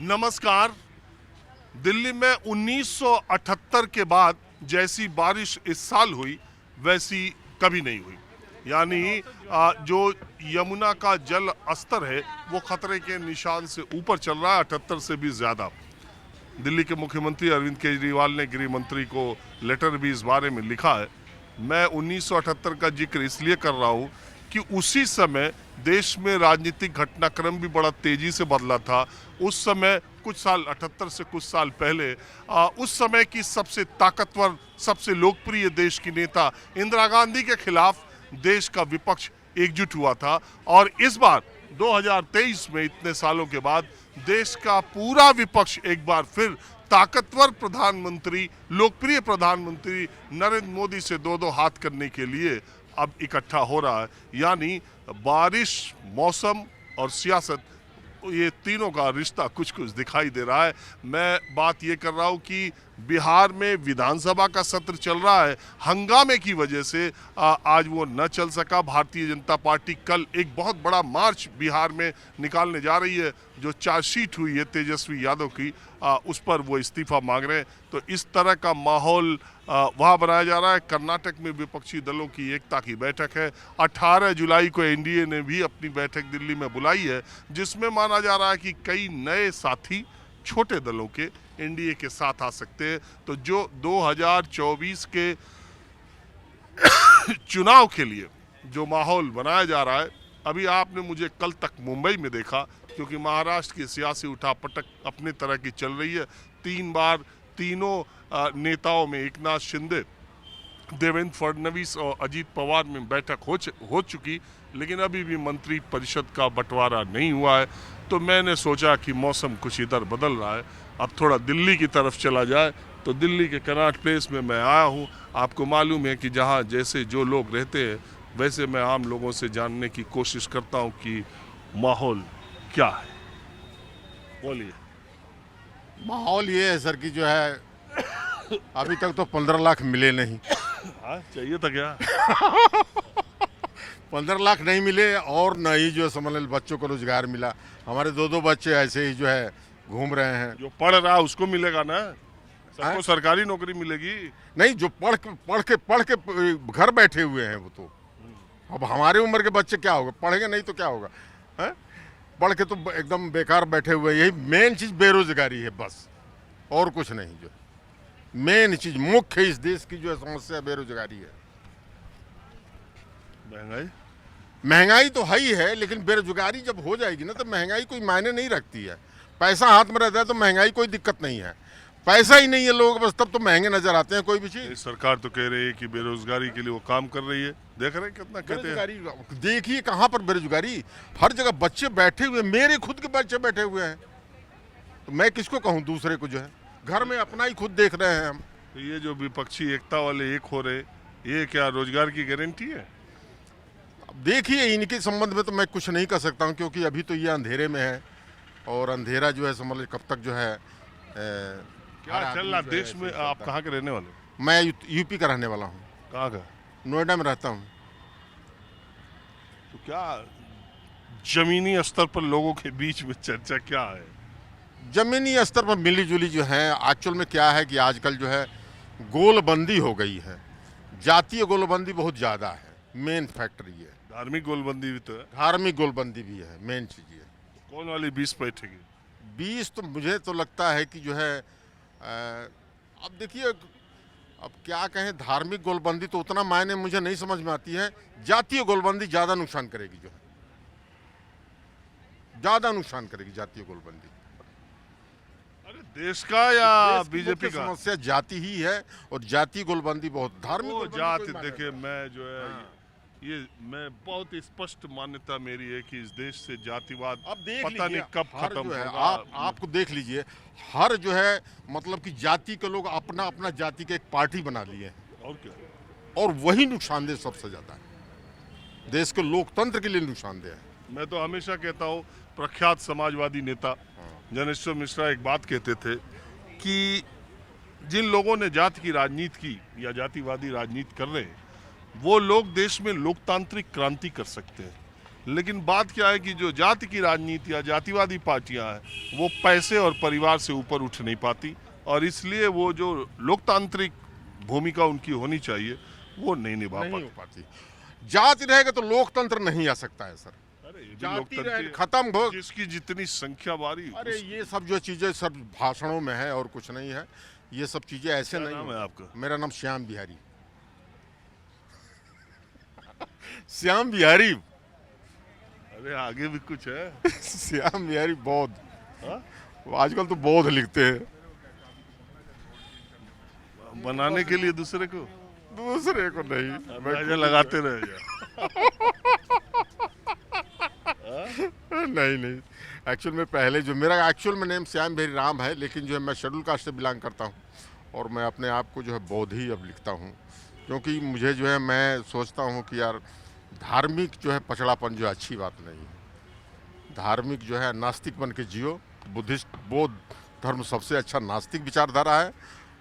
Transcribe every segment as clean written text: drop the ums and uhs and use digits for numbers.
नमस्कार। दिल्ली में 1978 के बाद जैसी बारिश इस साल हुई वैसी कभी नहीं हुई। यानी जो यमुना का जल स्तर है वो खतरे के निशान से ऊपर चल रहा है, 78 से भी ज्यादा। दिल्ली के मुख्यमंत्री अरविंद केजरीवाल ने गृह मंत्री को लेटर भी इस बारे में लिखा है। मैं 1978 का जिक्र इसलिए कर रहा हूँ कि उसी समय देश में राजनीतिक घटनाक्रम भी बड़ा तेजी से बदला था। उस समय कुछ साल 78 से कुछ साल पहले उस समय की सबसे ताकतवर, सबसे लोकप्रिय देश की नेता इंदिरा गांधी के खिलाफ देश का विपक्ष एकजुट हुआ था। और इस बार 2023 में इतने सालों के बाद देश का पूरा विपक्ष एक बार फिर ताकतवर प्रधानमंत्री, लोकप्रिय प्रधानमंत्री नरेंद्र मोदी से दो दो हाथ करने के लिए अब इकट्ठा हो रहा है। यानी बारिश, मौसम और सियासत, ये तीनों का रिश्ता कुछ कुछ दिखाई दे रहा है। मैं बात ये कर रहा हूँ कि बिहार में विधानसभा का सत्र चल रहा है, हंगामे की वजह से आज वो न चल सका। भारतीय जनता पार्टी कल एक बहुत बड़ा मार्च बिहार में निकालने जा रही है। जो चार्जशीट हुई है तेजस्वी यादव की, उस पर वो इस्तीफा मांग रहे हैं। तो इस तरह का माहौल वहाँ बनाया जा रहा है। कर्नाटक में विपक्षी दलों की एकता की बैठक है। 18 जुलाई को एनडीए ने भी अपनी बैठक दिल्ली में बुलाई है, जिसमें माना जा रहा है कि कई नए साथी छोटे दलों के एनडीए के साथ आ सकते हैं। तो जो 2024 के चुनाव के लिए जो माहौल बनाया जा रहा है, अभी आपने मुझे कल तक मुंबई में देखा, क्योंकि महाराष्ट्र की सियासी उठापटक अपनी तरह की चल रही है। 3 बार तीनों नेताओं में, एकनाथ शिंदे, देवेंद्र फडणवीस और अजीत पवार में बैठक हो चुकी, लेकिन अभी भी मंत्री परिषद का बंटवारा नहीं हुआ है। तो मैंने सोचा कि मौसम कुछ इधर बदल रहा है, अब थोड़ा दिल्ली की तरफ चला जाए। तो दिल्ली के कनॉट प्लेस में मैं आया हूँ। आपको मालूम है कि जहाँ जैसे जो लोग रहते हैं, वैसे मैं आम लोगों से जानने की कोशिश करता हूँ कि माहौल क्या है। बोलिए। माहौल ये है सर कि जो है अभी तक तो 15 लाख मिले नहीं। हाँ, चाहिए था क्या? 15 लाख नहीं मिले, और न ही जो है समझ लो बच्चों को रोजगार मिला। हमारे दो बच्चे ऐसे ही जो है घूम रहे हैं। जो पढ़ रहा है उसको मिलेगा ना, सबको सरकारी नौकरी मिलेगी। नहीं, जो पढ़ के घर बैठे हुए हैं वो तो। अब हमारे उम्र के बच्चे क्या होगा, पढ़ेंगे नहीं तो क्या होगा है? पढ़ के तो एकदम बेकार बैठे हुए हैं। यही मेन चीज बेरोजगारी है, बस और कुछ नहीं। जो मेन चीज मुख्य इस देश की जो है समस्या बेरोजगारी है। महंगाई तो है ही है, लेकिन बेरोजगारी जब हो जाएगी ना तो महंगाई कोई मायने नहीं रखती है। पैसा हाथ में रहता है तो महंगाई कोई दिक्कत नहीं है। पैसा ही नहीं है लोगों के पास, तब तो महंगे नजर आते हैं कोई भी चीज। सरकार तो कह रही है कि बेरोजगारी के लिए वो काम कर रही है। देख रहे हैं कितना कहते हैं। देखिए कहाँ पर बेरोजगारी, हर जगह बच्चे बैठे हुए, मेरे खुद के बच्चे बैठे हुए हैं। तो मैं किसको कहूँ, दूसरे को जो है घर में अपना ही खुद देख रहे हैं हम। तो ये जो विपक्षी एकता वाले एक हो रहे, ये क्या रोजगार की गारंटी है? अब देखिए, इनके संबंध में तो मैं कुछ नहीं कर सकता हूँ, क्योंकि अभी तो ये अंधेरे में है, और अंधेरा जो है समझ लो कब तक जो है क्या चल रहा देश में। आप कहाँ के रहने वाले? मैं यूपी का रहने वाला हूँ। कहाँ का? नोएडा में रहता हूँ। तो क्या जमीनी स्तर पर लोगों के बीच में चर्चा क्या है? जमीनी स्तर पर मिली जुली जो है, एक्चुअल में क्या है कि आजकल जो है गोलबंदी हो गई है। जातीय गोलबंदी बहुत ज़्यादा है, मेन फैक्टर ये है। धार्मिक गोलबंदी भी तो है। धार्मिक गोलबंदी भी है, मेन चीज़ ये। कौन वाली 20 बैठेगी? 20 तो मुझे तो लगता है कि जो है अब देखिए, अब क्या कहें, धार्मिक गोलबंदी तो उतना मायने मुझे नहीं समझ में आती है। जातीय गोलबंदी ज़्यादा नुकसान करेगी, जो है ज़्यादा नुकसान करेगी जातीय गोलबंदी। देश का या बीजेपी का? समस्या जाति ही है, और जाति गोलबंदी बहुत धार्मिक जाति। देखिए, मैं जो है ये मैं बहुत स्पष्ट मान्यता मेरी है कि इस देश से जातिवाद पता नहीं कब खत्म होगा। आपको देख लीजिए, हर जो है मतलब कि जाति के लोग अपना अपना जाति के एक पार्टी बना लिए हैं, और क्या, और वही नुकसानदेह सबसे ज्यादा है, देश के लोकतंत्र के लिए नुकसानदेह है। मैं तो हमेशा कहता हूँ, प्रख्यात समाजवादी नेता ज्ञानेश्वर मिश्रा एक बात कहते थे कि जिन लोगों ने जाति की राजनीति की या जातिवादी राजनीति कर रहे हैं, वो लोग देश में लोकतांत्रिक क्रांति कर सकते हैं। लेकिन बात क्या है कि जो जाति की राजनीति या जातिवादी पार्टियां हैं वो पैसे और परिवार से ऊपर उठ नहीं पाती, और इसलिए वो जो लोकतांत्रिक भूमिका उनकी होनी चाहिए वो नहीं निभा नहीं पाती। हो पाती। जाति रहेगा तो लोकतंत्र नहीं आ सकता है सर। अरे ये भी जाति लोकतंत्र रहे है। खत्म हो। जिसकी जितनी संख्या बारी। अरे ये सब जो चीजें सब भाषणों में है और कुछ नहीं है। ये सब चीजें ऐसे क्या नहीं नाम है होती। आपका? मेरा नाम श्याम बिहारी। श्याम बिहारी। अरे आगे भी कुछ है? श्याम बिहारी बौद्ध। हाँ? आजकल तो बौद्ध लिखते हैं बनाने के लिए दूसरे को दूसरे को नहीं। अंदाजा लगाते रह जा। नहीं नहीं, एक्चुअल में पहले जो मेरा एक्चुअल में नेम श्याम बिहारी राम है, लेकिन जो है मैं शेड्यूल कास्ट से बिलोंग करता हूँ और मैं अपने आप को जो है बौद्ध ही अब लिखता हूँ, क्योंकि मुझे जो है मैं सोचता हूँ कि यार धार्मिक जो है पछड़ापन जो है अच्छी बात नहीं है। धार्मिक जो है नास्तिक बन के जियो। बुद्धिस्ट बौद्ध धर्म सबसे अच्छा नास्तिक विचारधारा है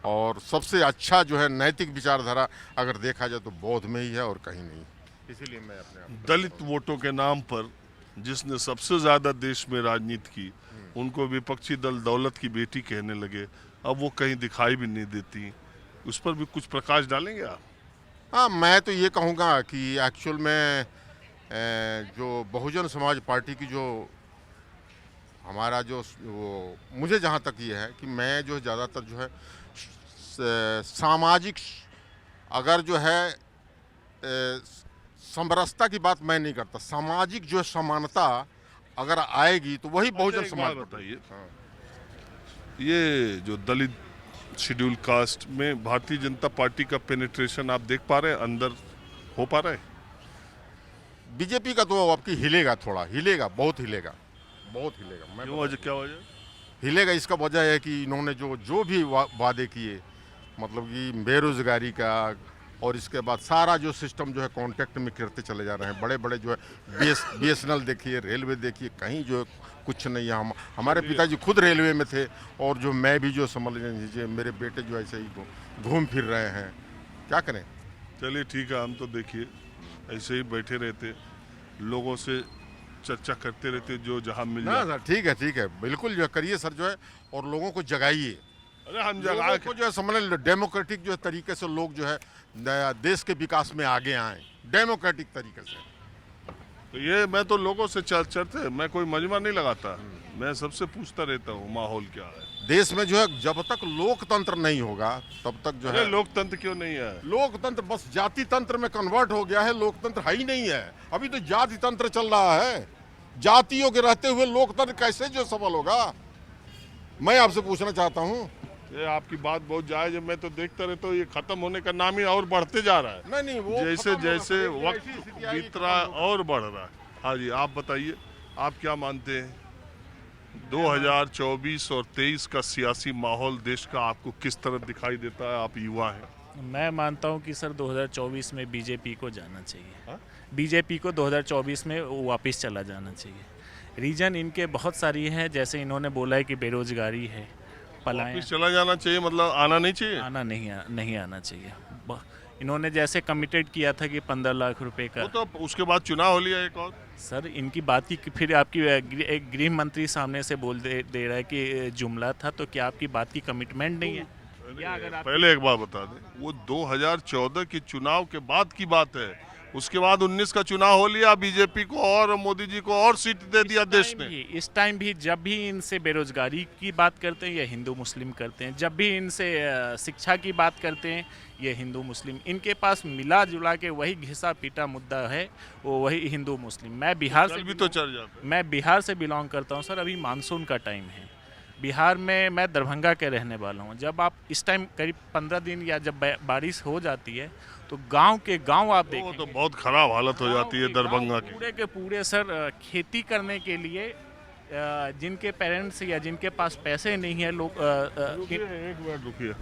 और सबसे अच्छा जो है नैतिक विचारधारा अगर देखा जाए तो बौद्ध में ही है और कहीं नहीं। इसीलिए मैं अपने आप दलित वोटों के नाम पर जिसने सबसे ज्यादा देश में राजनीति की, उनको विपक्षी दल दौलत की बेटी कहने लगे। अब वो कहीं दिखाई भी नहीं देती। उस पर भी कुछ प्रकाश डालेंगे आप? हाँ, मैं तो ये कहूँगा कि एक्चुअल में जो बहुजन समाज पार्टी की जो हमारा जो वो मुझे जहाँ तक ये है कि मैं जो ज़्यादातर जो है सामाजिक अगर जो है समरसता की बात मैं नहीं करता। सामाजिक जो समानता अगर आएगी तो वही बहुजन एक समाज बात बताइए, हाँ। ये जो दलित शेड्यूल कास्ट में भारतीय जनता पार्टी का पेनिट्रेशन आप देख पा रहे हैं, अंदर हो पा रहा है? बीजेपी का तो आपकी हिलेगा, थोड़ा हिलेगा, बहुत हिलेगा, बहुत हिलेगा। मैं क्यों? वजह क्या वजह? हिलेगा इसका वजह है कि इन्होंने जो भी वादे किए, मतलब कि बेरोजगारी का और इसके बाद सारा जो सिस्टम जो है कॉन्ट्रैक्ट में करते चले जा रहे हैं। बड़े बड़े जो है BSNL देखिए, रेलवे देखिए, कहीं जो है कुछ नहीं है। हमारे पिताजी खुद रेलवे में थे और जो मैं भी जो समझ लीजिए मेरे बेटे जो ऐसे ही घूम फिर रहे हैं। क्या करें? चलिए ठीक है, हम तो देखिए ऐसे ही बैठे रहते, लोगों से चर्चा करते रहते, जो जहाँ मिल ना जाए। सर, ठीक है, बिल्कुल जो है करिए सर जो है, और लोगों को जगाइए। अरे हम लोगों जगह को जो है समझ लें डेमोक्रेटिक जो है तरीके से लोग जो है देश के विकास में आगे आए, डेमोक्रेटिक तरीके से। तो ये मैं तो लोगों से चर्चा, मैं कोई मजमा नहीं लगाता, मैं सबसे पूछता रहता हूँ माहौल क्या है। देश में जो है जब तक लोकतंत्र नहीं होगा तब तक जो अरे है लोकतंत्र क्यों नहीं है? लोकतंत्र बस जाति तंत्र में कन्वर्ट हो गया है। लोकतंत्र है ही नहीं है, अभी तो जाति तंत्र चल रहा है। जातियों के रहते हुए लोकतंत्र कैसे जो सफल होगा? मैं आपसे पूछना चाहता हूँ। ये आपकी बात बहुत जायज है, मैं तो देखता रहता हूँ, ये खत्म होने का नाम ही और बढ़ते जा रहा है। नहीं वो जैसे खत्म होगा, जैसे ऐसी वक्त स्थिति आएगी, बीत रहा है खत्म होगा। और बढ़ रहा है। हाँ जी, आप बताइए, आप क्या मानते हैं 2024 और 23 का सियासी माहौल देश का आपको किस तरह दिखाई देता है? आप युवा हैं। मैं मानता हूं कि सर 2024 में बीजेपी को जाना चाहिए। हाँ? बीजेपी को 2024 में वापस चला जाना चाहिए। रीजन इनके बहुत सारी है, जैसे इन्होंने बोला है कि बेरोजगारी है, पलायन, वापस चला जाना चाहिए मतलब आना नहीं चाहिए। आना नहीं आना चाहिए। इन्होंने जैसे कमिटेड किया था कि 15 लाख रुपए का, वो तो उसके बाद चुनाव हो लिया एक और। सर इनकी बात की फिर आपकी एक गृह मंत्री सामने से बोल दे रहा है कि जुमला था, तो क्या आपकी बात की कमिटमेंट नहीं है? या अगर आप पहले एक बात बता दें, वो 2014 के चुनाव के बाद की बात है। उसके बाद 19 का चुनाव हो लिया, बीजेपी को और मोदी जी को और सीट दे दिया देश ने। इस टाइम भी जब भी इनसे बेरोजगारी की बात करते हैं, ये हिंदू मुस्लिम करते हैं। जब भी इनसे शिक्षा की बात करते हैं, ये हिंदू मुस्लिम। इनके पास मिला जुला के वही घिसा पीटा मुद्दा है, वो वही हिंदू मुस्लिम। मैं बिहार से बिलोंग करता हूँ सर। अभी मानसून का टाइम है बिहार में। मैं दरभंगा के रहने वाला हूँ। जब आप इस टाइम करीब 15 दिन या जब बारिश हो जाती है तो गांव के गांव आप देखेंगे, वो तो बहुत खराब हालत हो जाती है दरभंगा की। पूरे के पूरे सर खेती करने के लिए जिनके पेरेंट्स या जिनके पास पैसे नहीं है, लोग एक मिनट रुकिए।